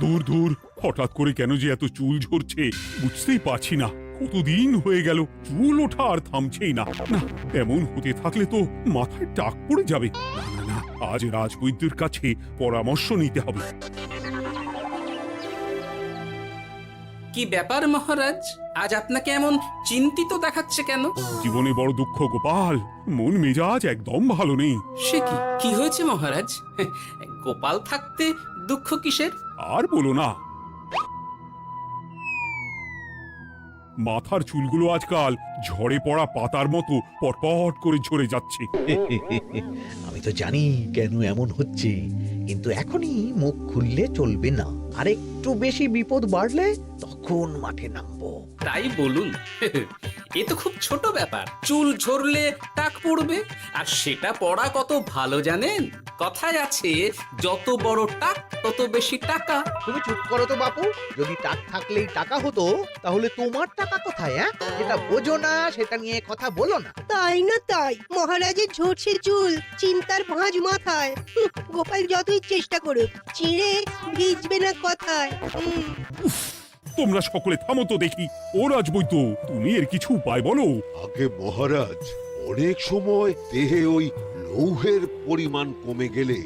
দূর দূর, হঠাৎ করে কেন যে এত চুল ঝরছে বুঝতেই পারছি না। কতদিন হয়ে গেল চুল ওঠা আর থামছেই না। না, এমন হতে থাকলে তো মাথায় টাক পড়ে যাবে। না না না, আজ রাজবৈদ্যের কাছে পরামর্শ নিতে হবে। কি ব্যাপার মহারাজ, আজ আপনাকে এমন চিন্তিত দেখাচ্ছে কেন? জীবনে বড় দুঃখ গোপাল, মন মেজাজ একদম ভালো নেই। সে কি কি হয়েছে মহারাজ? গোপাল থাকতে দুঃখ কিসের? আর বলো না, মাথার চুলগুলো আজকাল ঝড়ে পড়া পাতার মতো পটপট করে ঝরে যাচ্ছে। আমি তো জানি কেন এমন হচ্ছে, কিন্তু এখনই মুখ খুললে চলবে না। আর একটু বেশি বিপদ বাড়লে তখন মাঠে নামবো। তাই বলুন। এ তো খুব ছোট ব্যাপার, চুল ঝরলে টাক পড়বে, আর সেটা পড়া কত ভালো জানেন? কথায় আছে, যত বড় টাক তত বেশি টাকা। তুমি চুপ করো তো বাপু। যদি টাক থাকলেই টাকা হতো, তাহলে তোমার টাকা কোথায়? যেটা বোঝো না সেটা নিয়ে কথা বলো না। তাই না তাই, মহারাজের ঝরছে চুল, চিন্তার ভাঁজ মাথায়। গোপাল যতই চেষ্টা করুক, চিড়ে ভিজবে না কথায়। তোমরা সকলে থামো তো দেখি। ও রাজবৈদ্য, তুমি এর কিছু উপায় বলো। আগে মহারাজ, অনেক সময় দেহে ওই লৌহের পরিমাণ কমে গেলে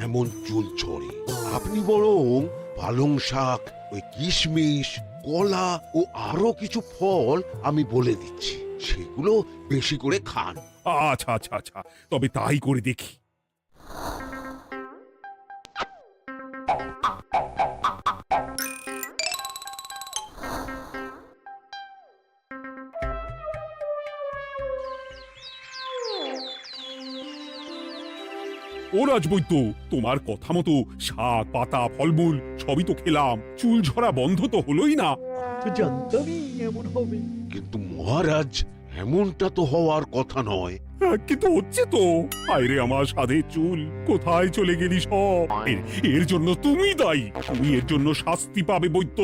এমন চুল ঝরে। আপনি বরং পালং শাক, ওই কিশমিশ, কলা ও আরো কিছু ফল আমি বলে দিচ্ছি, সেগুলো বেশি করে খান। আচ্ছা আচ্ছা আচ্ছা, তবে তাই করে দেখি। ও রাজবৈদ্য, তোমার কথা মতো শাক পাতা ফলমূল সবই তো খেলাম, চুল ঝরা বন্ধ তো হলোই না। তো জানতামই এমন হবে। কিন্তু মহারাজ, এমনটা তো হওয়ার কথা নয়। কিন্তু হচ্ছে তো। আরে আমার সাধের চুল, কোথায় চলে গেলি সব? এর জন্য তুমি দায়ী, তুমি এর জন্য শাস্তি পাবে বৈদ্য।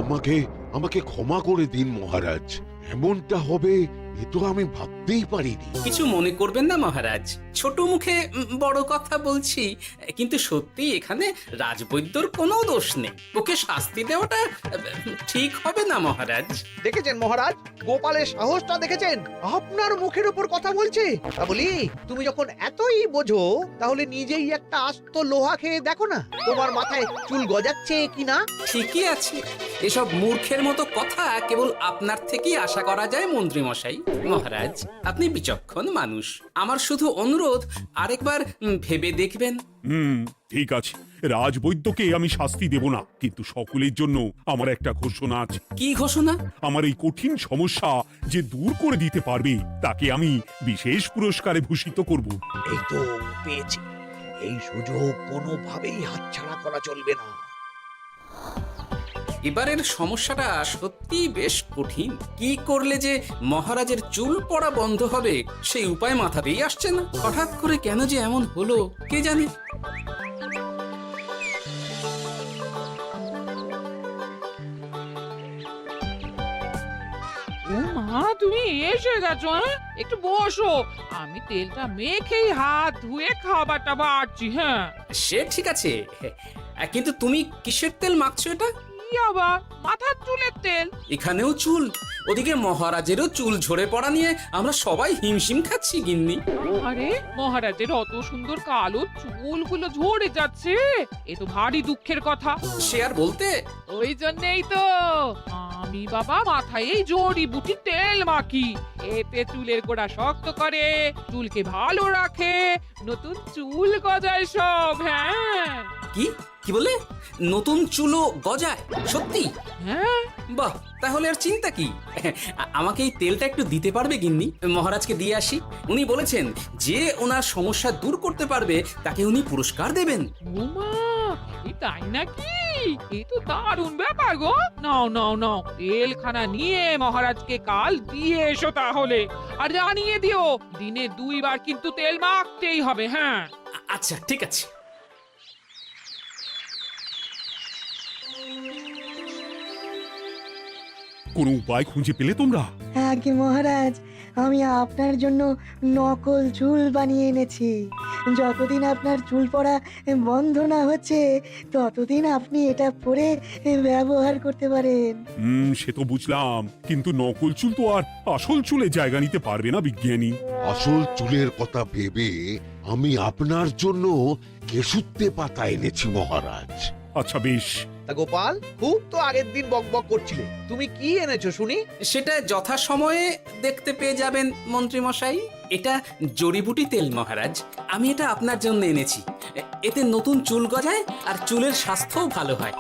আমাকে আমাকে ক্ষমা করে দিন মহারাজ, এমনটা হবে এ তো আমি ভাবতেই পারিনি। কিছু মনে করবেন না মহারাজ, ছোট মুখে বড় কথা বলছি, কিন্তু সত্যি এখানে রাজবৈদ্যর কোনো দোষ নেই। ওকে শাস্তি দেওয়াটা ঠিক হবে না মহারাজ। দেখেছেন মহারাজ, গোপালের সাহসটা দেখেছেন? আপনার মুখের উপর কথা বলছে। তা বলি, তুমি যখন এতই বোঝো, তাহলে নিজেই একটা আস্ত লোহা খেয়ে দেখো না, তোমার মাথায় চুল গজাচ্ছে কিনা। ঠিকই আছে, এসব মূর্খের মতো কথা কেবল আপনার থেকেই আশা করা যায় মন্ত্রী মশাই। মহারাজ, আপনি বিচক্ষণ মানুষ, আমার শুধু অনুরোধ, আরেকবার ভেবে দেখবেন। ঠিক আছে, রাজবৈদ্যকে আমি শাস্তি দেব না, কিন্তু সকলের জন্য আমার একটা ঘোষণা আছে। কি ঘোষণা? আমার এই কঠিন সমস্যা যে দূর করে দিতে পারবে, তাকে আমি বিশেষ পুরস্কারে ভূষিত করব। এই তো পেয়েছি, এই সুযোগ কোনোভাবেই হাতছাড়া করা চলবে না। এবারের সমস্যাটা সত্যি বেশ কঠিন। কি করলে যে মহারাজের চুল পড়া বন্ধ হবে সেই উপায় মাথাতেই আসছে না। হঠাৎ করে কেন যে এমন হলো কে জানে। ও মা, তুমি এসে গেছো? একটু বসো, আমি তেলটা মেখেই হাত ধুয়ে খাবারটা বাড়ছি। হ্যাঁ, সে ঠিক আছে, কিন্তু তুমি কিসের তেল মাখছো এটা? কি আবার মাথার চুলের তেল? এখানেও চুল, ওদিকে মহারাজেরও চুল ঝরে পড়া নিয়ে আমরা সবাই হিমশিম খাচ্ছি গিন্নি। আরে, মহারাজের অত সুন্দর কালো চুলগুলো ঝরে যাচ্ছে, এ তো ভারী দুঃখের কথা। সে আর বলতে। ওই জন্যই তো আমি বাবা মাথায় এই জড়িবুটি তেল মাখি। এতে চুলের গোড়া শক্ত করে, চুলকে ভালো রাখে, নতুন চুল গজায় সব। হ্যাঁ। কি কি বলে? নতুন চুলও গজায়? সত্যি? হ্যাঁ। বাহ, তাহলে আর চিন্তা কি। আমাকে এই তেলটা একটু দিতে পারবে গিন্নি? মহারাজকে দিয়ে আসি। উনি বলেছেন যে ওনার সমস্যা দূর করতে পারবে তাকে উনি পুরস্কার দেবেন। ওমা, এই তাই নাকি? এ তো দারুণ ব্যাপার গো। নাও নাও নাও, তেলখানা নিয়ে মহারাজকে কাল দিয়ে এসো তাহলে। আর জানিয়ে দিও, দিনে 2 বার কিন্তু তেল মাখতেই হবে। হ্যাঁ। আচ্ছা ঠিক আছে। কোনো উপায় খুঁজে পেলে তোমরা? আগে মহারাজ, আমি আপনার জন্য নকল চুল বানিয়ে এনেছি। যতদিন আপনার চুল পড়া বন্ধ না হচ্ছে ততদিন আপনি এটা পরে ব্যবহার করতে পারেন। সে তো বুঝলাম, কিন্তু নকল চুল তো আর আসল চুলে জায়গা নিতে পারবে না বিজ্ঞানী। আসল চুলের কথা ভেবে আমি আপনার জন্য কেশুত্তে পাতা এনেছি মহারাজ। আচ্ছা বেশ। তা গোপাল, খুব তো আগের দিন বকবক করছিলে, তুমি কি এনেছো শুনি? সেটা যথাসময়ে দেখতে পেয়ে যাবেন মন্ত্রী মশাই। এটা জড়িবুটি তেল মহারাজ, আমি এটা আপনার জন্য এনেছি। এতে নতুন চুল গজায় আর চুলের স্বাস্থ্যও ভালো হয়।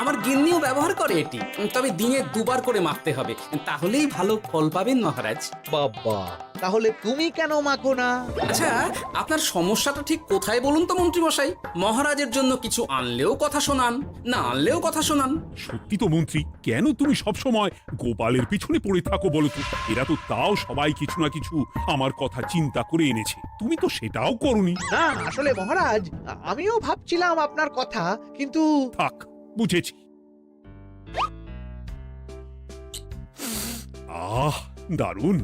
আমার গিন্নিও ব্যবহার করে এটি, তবে দিনে দুবার করে মাখতে হবে, তাহলেই ভালো ফল পাবেন মহারাজ। বাবা, তাহলে তুমি কেন মাখো না? আচ্ছা, আপনার সমস্যাটা ঠিক কোথায় বলুন তো মন্ত্রী মশাই? মহারাজের জন্য কিছু আনলেও কথা শোনান, না আনলেও কথা শোনান। সত্যি তো মন্ত্রী, কেন তুমি সব সময় গোপালের পিছনে পড়ে থাকো বলো তো? এরা তো তাও সবাই কিছু না কিছু আমার কথা চিন্তা করে এনেছে, তুমি তো সেটাও করনি। না, আসলে মহারাজ, আমিও ভাবছিলাম আপনার কথা, কিন্তু থাক, বুঝেছি। আহ, দারুণ।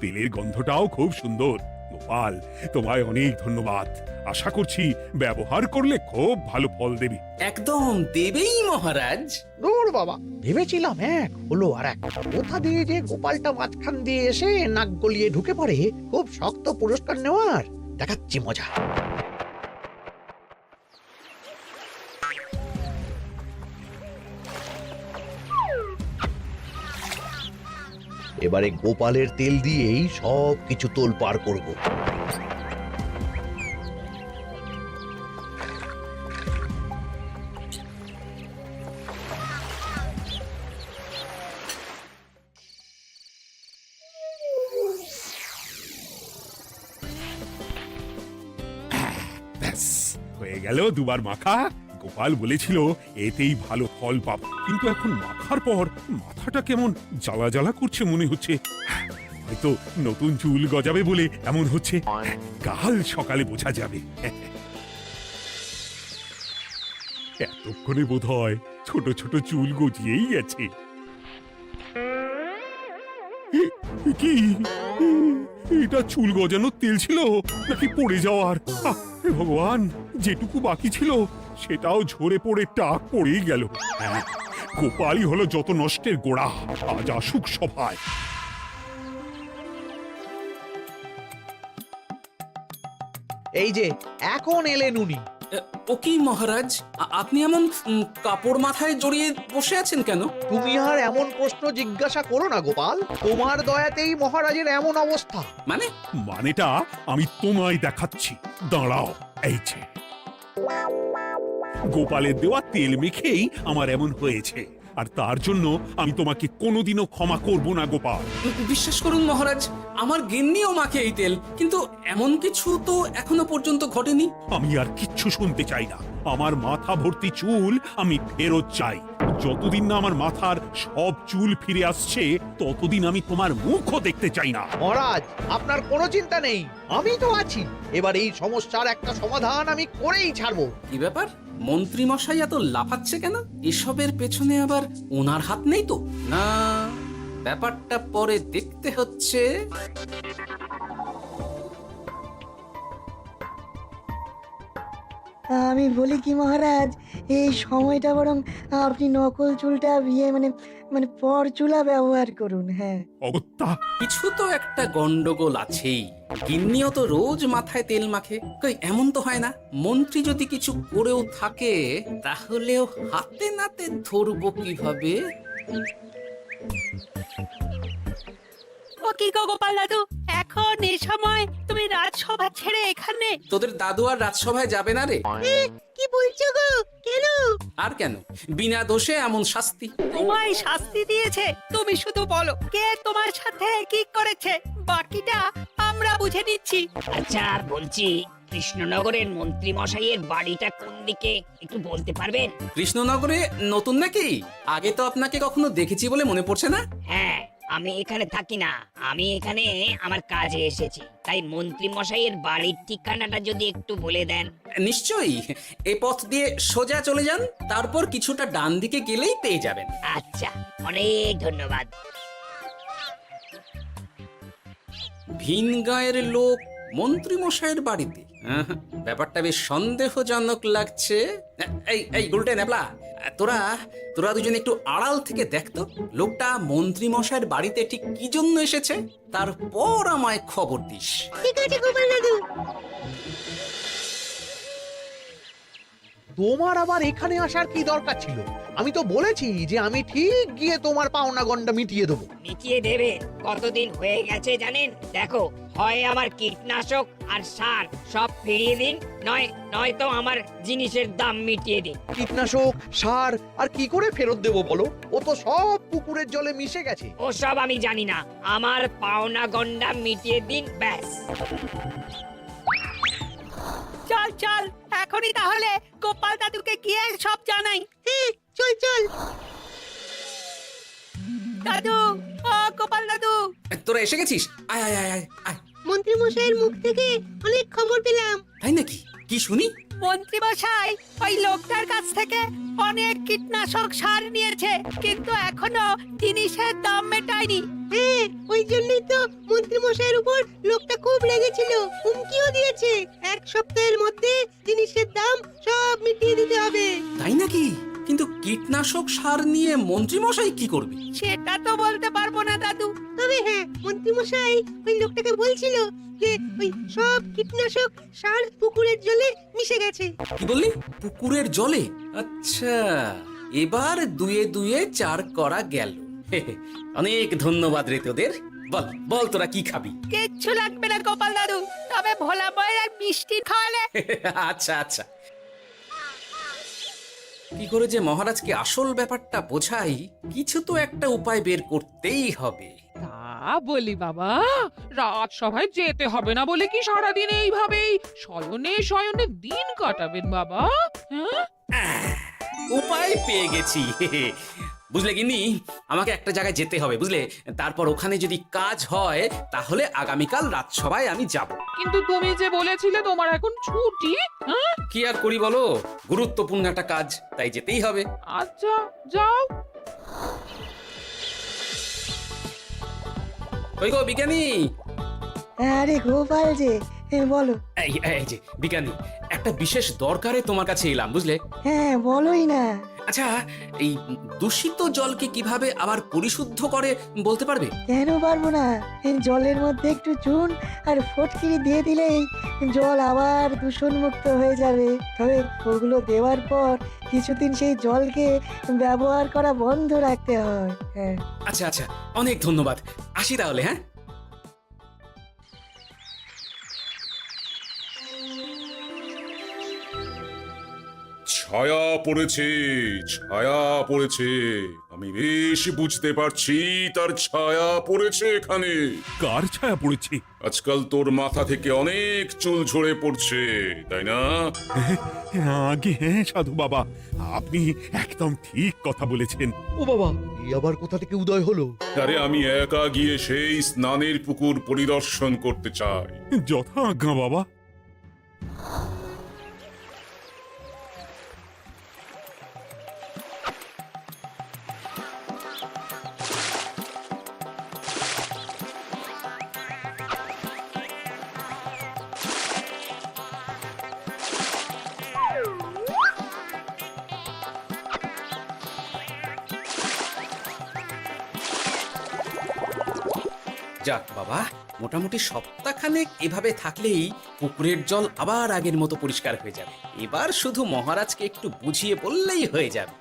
তেলের গন্ধটাও খুব সুন্দর। গোপাল, তোমায় অনেক ধন্যবাদ। আশা করছি ব্যবহার করলে খুব ভালো ফল দেবে। একদম দেবেই মহারাজ। দূর বাবা, ভেবেছিলাম এক হলো আর এক। কোথা দিয়ে যে গোপালটা মাঝখান দিয়ে এসে নাক গলিয়ে ঢুকে পড়ে, খুব শক্ত পুরস্কার নেওয়ার। দেখাচ্ছি মজা। এবারে গোপালের তেল দিয়েই সব কিছু তোলপাড় করব। ব্যাস, হয়ে গেল দুবার মাখা। গোপাল বলেছিল এতেই ভালো ফল পাবো, কিন্তু এখন মাখার পর মাথাটা কেমন জ্বালা জ্বালা করছে মনে হচ্ছে। হয়তো নতুন চুল গজাবে বলে এমন হচ্ছে, কাল সকালে বোঝা যাবে। এতক্ষণে বোধ হয় ছোট ছোট চুল গজিয়েই গেছে। কি এটা চুল গজানোর তেল ছিল নাকি পড়ে যাওয়ার? হে ভগবান, যেটুকু বাকি ছিল সেটাও ঝরে পড়ে টাক পড়েই গেল। হ্যাঁ, গোপালই হলো যত নষ্টের গোড়া। আজ আসুক সভায়। এই যে এখন এলেন উনি। ও কি মহারাজ, আপনি এমন কাপড় মাথায় জড়িয়ে বসে আছেন কেন? তুমি আর এমন প্রশ্ন জিজ্ঞাসা করো না গোপাল, তোমার দয়াতেই মহারাজের এমন অবস্থা। মানে? মানেটা আমি তোমায় দেখাচ্ছি, দাঁড়াও। এই যে গোপালের দেওয়া তেল মেখেই আমার এমন হয়েছে, আর তার জন্য আমি তোমাকে কোনোদিনও ক্ষমা করব না গোপাল। বিশ্বাস করুন মহারাজ, আমার গিন্নিও মাখে এই তেল, কিন্তু এমন কিছু তো এখনো পর্যন্ত ঘটেনি। আমি আর কিচ্ছু শুনতে চাই না। আমার মাথা ভর্তি চুল আমি ফেরত চাই। যতদিন না আমার মাথার সব চুল ফিরে আসছে ততদিন আমি তোমার মুখও দেখতে চাই না। মহারাজ, আপনার কোনো চিন্তা নেই, আমি তো আছি। এবার এই সমস্যার একটা সমাধান আমি করেই ছাড়বো। কি ব্যাপার, মন্ত্রী মশাই এত লাফাচ্ছে কেন? এসবের পেছনে আবার ওনার হাত নেই তো? না, ব্যাপারটা পরে দেখতে হচ্ছে। আমি বলি কি মহারাজ, এই সময়টা বরং আপনি নকল চুলটা মানে মানে পর চুলা ব্যবহার করুন। হ্যাঁ, অগত্যা, কিছু তো একটা গন্ডগোল আছেই। গিন্নিও তো রোজ মাথায় তেল মাখে, কই এমন তো হয় না। মন্ত্রী যদি কিছু করেও থাকে তাহলেও হাতে নাতে ধরবো কিভাবে? ও কি গো গোপাল দাদু, এখন এই সময় তুমি রাজসভা ছেড়ে এখানে? তোদের দাদু আর রাজসভায় যাবে না রে? কি বলছো গো? কেন? আর কেন, বিনা দোষে এমন শাস্তি। তোমায় শাস্তি দিয়েছে, তুমি শুধু বলো কে তোমার সাথে কি করেছে, বাকিটা আমরা বুঝে নিচ্ছি। আচ্ছা, আর বলছি কৃষ্ণনগরের মন্ত্রী মশাইয়ের বাড়িটা কোন দিকে একটু বলতে পারবেন? কৃষ্ণনগরে নতুন নাকি? আগে তো আপনাকে কখনো দেখেছি বলে মনে পড়ছে না। হ্যাঁ, আমি এখানে থাকি না, আমি এখানে আমার কাজে এসেছি, তাই মন্ত্রী মশাইয়ের বাড়ির ঠিকানাটা যদি একটু বলে দেন। নিশ্চয়ই, এ পথ দিয়ে সোজা চলে যান, তারপর কিছুটা ডান দিকে গেলেই পেয়ে যাবেন। আচ্ছা, অনেক ধন্যবাদ। ভিন গাঁয়ের লোক মন্ত্রী মশাইয়ের বাড়িতে? ব্যাপারটা বেশ সন্দেহজনক লাগছে। এই এই উল্টে নেবলা, তোরা তোরা দুজন একটু আড়াল থেকে দেখতো লোকটা মন্ত্রী মশাইয়ের বাড়িতে ঠিক কি জন্য এসেছে, তারপর আমায় খবর দিস। ঠিক আছে গোপাল দাদু। তোমার আবার এখানে আসার কি দরকার ছিল? আমি তো বলেছি যে আমি ঠিক গিয়ে তোমার পাওনা গন্ডা মিটিয়ে দেবো। মিটিয়ে দেবে? কতদিন হয়ে গেছে জানেন? দেখো, হয় আমার কীটনাশক আর সার সব ফিরিয়ে দিন, নয়তো আমার জিনিসের দাম মিটিয়ে দিন। কীটনাশক, সার আর কি করে ফেরত দেবো বলো? ও তো সব পুকুরের জলে মিশে গেছে। ওসব আমি জানি না, আমার পাওনা গন্ডা মিটিয়ে দিন ব্যাস। চল চল, এখনই তাহলে গোপাল দাদুকে গিয়ে সব জানাই। হ্যাঁ, চল চল। দাদু, ও গোপাল দাদু, তোরা এসে গেছিস? আয় আয় আয় আয় আয়। মন্ত্রী মশাইয়ের মুখ থেকে অনেক খবর পেলাম। তাই নাকি? কি শুনি? মন্ত্রী মশাই ওই লোকটার কাছ থেকে অনেক কীটনাশক সার নিয়েছে, কিন্তু এখনো জিনিসের দাম মেটায়নি। হ্যাঁ, ওই জন্যই তো মন্ত্রী মশাইয়ের উপর লোকটা খুব লেগেছিল, হুমকিও দিয়েছে 1 সপ্তাহের মধ্যে জিনিসের দাম সব মিটিয়ে দিতে হবে। তাই নাকি? কিন্তু কীটনাশক সার নিয়ে মন্ত্রী মশাই কি করবে? সেটা তো বলতে পারবো না দাদু। তবে হ্যাঁ, মন্ত্রী মশাই ওই লোকটাকে বলছিল যে ওই সব কীটনাশক সার পুকুরের জলে মিশে গেছে। কি বললি? পুকুরের জলে? আচ্ছা, এবার দুয়ে দুয়ে 4 করা গেল। অনেক ধন্যবাদ রে তোদের। বল বল, তোরা কি খাবি? কিচ্ছু লাগবে না গোপাল দাদু, তবে ভোলা বয়ের আর মিষ্টি খাওয়ালে। আচ্ছা আচ্ছা। কি করে যে মহারাজকে আসল ব্যাপারটা বোঝাই, কিছু তো একটা উপায় বের করতেই হবে। তা বলি বাবা, রাজসভায় যেতে হবে না বলে কি সারাদিন এইভাবেই শয়নে শয়নে দিন কাটাবেন বাবা? হ্যাঁ, উপায় পেয়ে গেছি। বুঝলে গিন্নি, আমাকে একটা জায়গায় যেতে হবে, বুঝলে? তারপর ওখানে যদি কাজ হয় তাহলে আগামীকাল রাজসভায় আমি যাব। কিন্তু তুমি যে বলেছিলে তোমার এখন ছুটি। হ্যাঁ, কি আর করি বলো, গুরুত্বপূর্ণ একটা কাজ, তাই যেতেই হবে। আচ্ছা যাও। ওই গো বিজ্ঞানী, আরে গোপাল যে, বলো। এই এই যে বিজ্ঞানী, একটা বিশেষ দরকারে তোমার কাছে এলাম, বুঝলে? হ্যাঁ, বলোই না। আচ্ছা, এই দূষিত জলকে কিভাবে আবার পরিশুদ্ধ করে বলতে পারবে? কেন পারবো না? জলের মধ্যে একটু চুন আর ফটকিরি দিয়ে দিলেই জল আবার দূষণমুক্ত হয়ে যাবে। তবে ওগুলো দেওয়ার পর কিছুদিন সেই জলকে ব্যবহার করা বন্ধ রাখতে হয়। হ্যাঁ। আচ্ছা আচ্ছা, অনেক ধন্যবাদ। আসি তাহলে, হ্যাঁ? ছায়া পড়েছে, ছায়া পড়েছে। আমি বেশ বুঝতে পারছি তার ছায়া পড়েছে এখানে। কার ছায়া পড়েছে? আজকাল তোর মাথা থেকে অনেক চুল ঝরে পড়ছে, তাই না? আগে হ্যাঁ সাধু বাবা, আপনি একদম ঠিক কথা বলেছেন। ও বাবা, এই আবার কোথা থেকে উদয় হলো? আরে আমি একা গিয়ে সেই স্নানের পুকুর পরিদর্শন করতে চাই। যথা আজ্ঞা বাবা। যাক বাবা, মোটামুটি সপ্তাহখানেক এভাবে থাকলেই পুকুরের জল আবার আগের মতো পরিষ্কার হয়ে যাবে। এবার শুধু মহারাজকে একটু বুঝিয়ে বললেই হয়ে যাবে।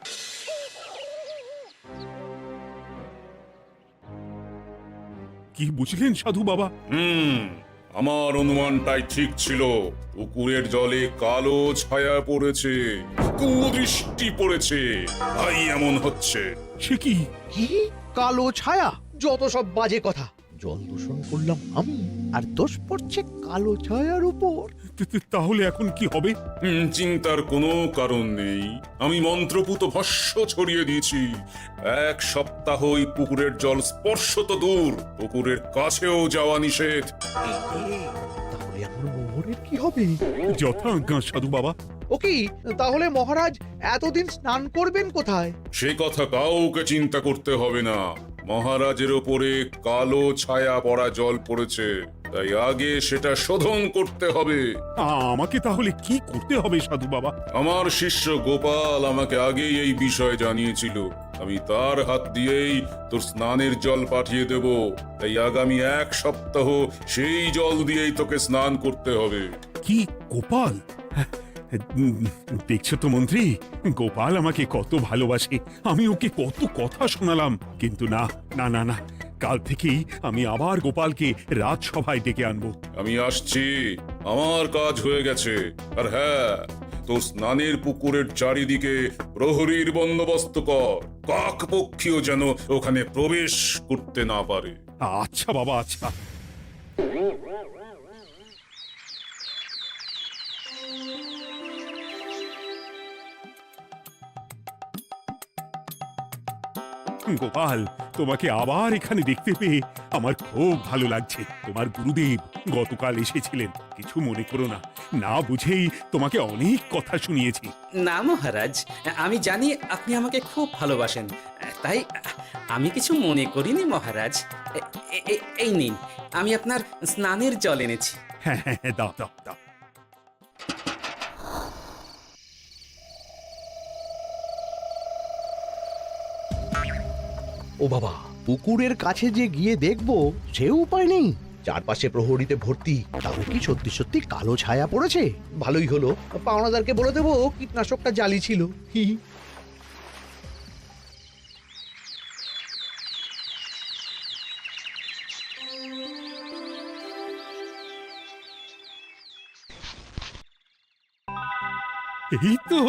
কি বুঝলেন সাধু বাবা? আমার অনুমানটাই ঠিক ছিল। পুকুরের জলে কালো ছায়া পড়েছে, কুদৃষ্টি পড়েছে, তাই এমন হচ্ছে। সে কি? কি কালো ছায়া? যত সব বাজে কথা। জল দূষণ করলাম আমি, আর দোষ পড়ছে কালো ছায়ার উপর। তাহলে এখন কি হবে? চিন্তার কোনো কারণ নেই। আমি মন্ত্রপুত ভস্য ছড়িয়ে দিয়েছি। 1 সপ্তাহ ওই পুকুরের জল স্পর্শ তো দূর, পুকুরের কাছেও যাওয়া নিষেধ। তাহলে আমার মোহরের কি হবে? যথা আজ্ঞা সাধু বাবা। ও কি, তাহলে মহারাজ এতদিন স্নান করবেন কোথায়? সে কথা কাউকে চিন্তা করতে হবে না। মহারাজের ওপরে কালো ছায়া পড়া জল পড়েছে, তাই আগে সেটা শোধন করতে হবে। আমাকে তাহলে কি করতে হবে সাধু বাবা? আমার শিষ্য গোপাল আমাকে আগেই এই বিষয় জানিয়েছিল। আমি তার হাত দিয়েই তোর স্নানের জল পাঠিয়ে দেব। তাই আগামী 1 সপ্তাহ সেই জল দিয়েই তোকে স্নান করতে হবে। কি গোপাল? দেখছো তো মন্ত্রী, গোপাল আমাকে কত ভালোবাসে, আমি ওকে কত কথা শোনালাম, কিন্তু না না না না, কাল থেকেই আমি আবার গোপালকে রাজসভায় ডেকে আনবো। আমি আসছি, আমার কাজ হয়ে গেছে। আর হ্যাঁ, তোর স্নানের পুকুরের চারিদিকে প্রহরীর বন্দোবস্ত কর। কাকপক্ষীও যেন ওখানে প্রবেশ করতে না পারে। আচ্ছা বাবা, আচ্ছা। গোপাল, তোমাকে আবার এখানে দেখতে পেয়ে আমার খুব ভালো লাগছে। তোমার গুরুদেব গতকাল এসেছিলেন, কিছু মনে করো না, না বুঝেই তোমাকে অনেক কথা শুনিয়েছি। না মহারাজ, আমি জানি আপনি আমাকে খুব ভালোবাসেন, তাই আমি কিছু মনে করিনি মহারাজ। এই নিন, আমি আপনার স্নানের জল এনেছি। হ্যাঁ হ্যাঁ হ্যাঁ, দাও দাও দাও। ও বাবা, পুকুরের কাছে যে গিয়ে দেখবো সে উপায় নেই। চারপাশে প্রহরীতে ভর্তি, তাও কি সত্যি সত্যি কালো ছায়া পড়েছে? ভালোই হলো, পাওনাদারকে বলে দেবো কীটনাশকটা জালি ছিল। হি হি। এই তো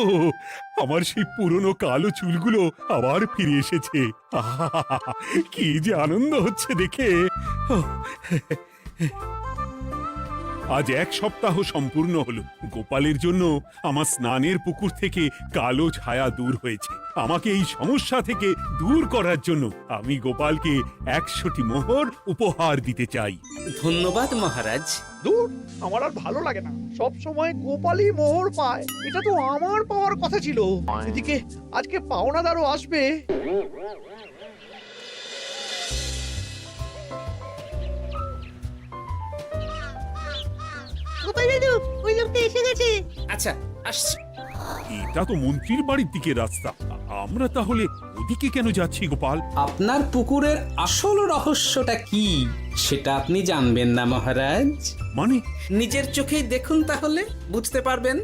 আমার সেই পুরনো কালো চুলগুলো আবার ফিরে এসেছে। আহা, কি যে আনন্দ হচ্ছে দেখে। আজ 1 সপ্তাহ সম্পূর্ণ হলো। গোপালের জন্য আমার স্নানের পুকুর থেকে কালো ছায়া দূর হয়েছে। আমাকে এই সমস্যা থেকে দূর করার জন্য আমি গোপালকে 100টি মোহর উপহার দিতে চাই। ধন্যবাদ মহারাজ। দূর, আমার আর ভালো লাগে না, সব সময় গোপালই মোহর পায়। এটা তো আমার পাওয়ার কথা ছিল। এদিকে আজকে পাওনাদারও আসবে। গোপাল দাদু, ওই লোকটা এসে গেছে। আচ্ছা, আসছি। এটা তো মন্ত্রীর বাড়ির দিকে রাস্তা, আমরা তাহলে ওদিকে কেন যাচ্ছি গোপাল? আপনার পুকুরের আসল রহস্যটা কি সেটা আপনি জানবেন না মহারাজ? মানে? নিজের চোখেই দেখুন, তাহলে বুঝতে পারবেন।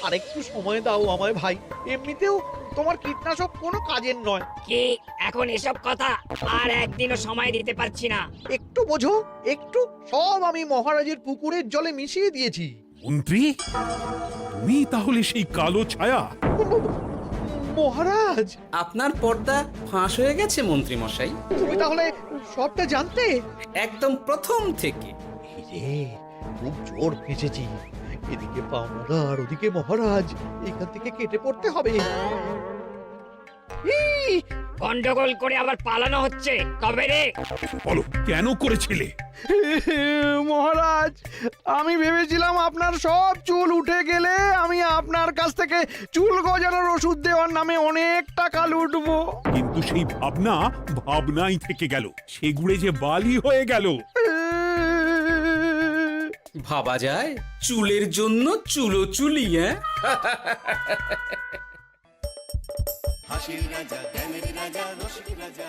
আরেকটু সময় দাও আমায় ভাই, এমনিতেও তোমার কীটনাশক কোনো কাজের নয়। কি এখন এসব কথা? আর একদিনও সময় দিতে পারছি না। একটু বোঝো, একটু। সব আমি মহারাজের পুকুরের জলে মিশিয়ে দিয়েছি। মন্ত্রী, তুমি তাহলে সেই কালো ছায়া? মহারাজ, আপনার পর্দা ফাঁস হয়ে গেছে মন্ত্রী মশাই। তুমি তাহলে সবটা জানতে? একদম প্রথম থেকে। রে, খুব জোর ফেঁসেছি। এদিকে পাওনাদার, ওদিকে মহারাজ, এখান থেকে কেটে পড়তে হবে। গন্ডগোল করে আবার পালানো হচ্ছে কবে রে? বলো, কেন করেছিলে? মহারাজ, আমি ভেবেছিলাম আপনার সব চুল উঠে গেলে আমি আপনার কাছ থেকে চুল গজানোর ওষুধ দেওয়ার নামে অনেক টাকা লুটবো। কিন্তু সেই ভাবনা ভাবনাই থেকে গেল, সেগুড়ে যে বালি হয়ে গেল। ভাবা যায় চুলের জন্য চুলোচুলি, হ্যাঁ? হাসির রাজা, জ্ঞানের রাজা, রসিক রাজা।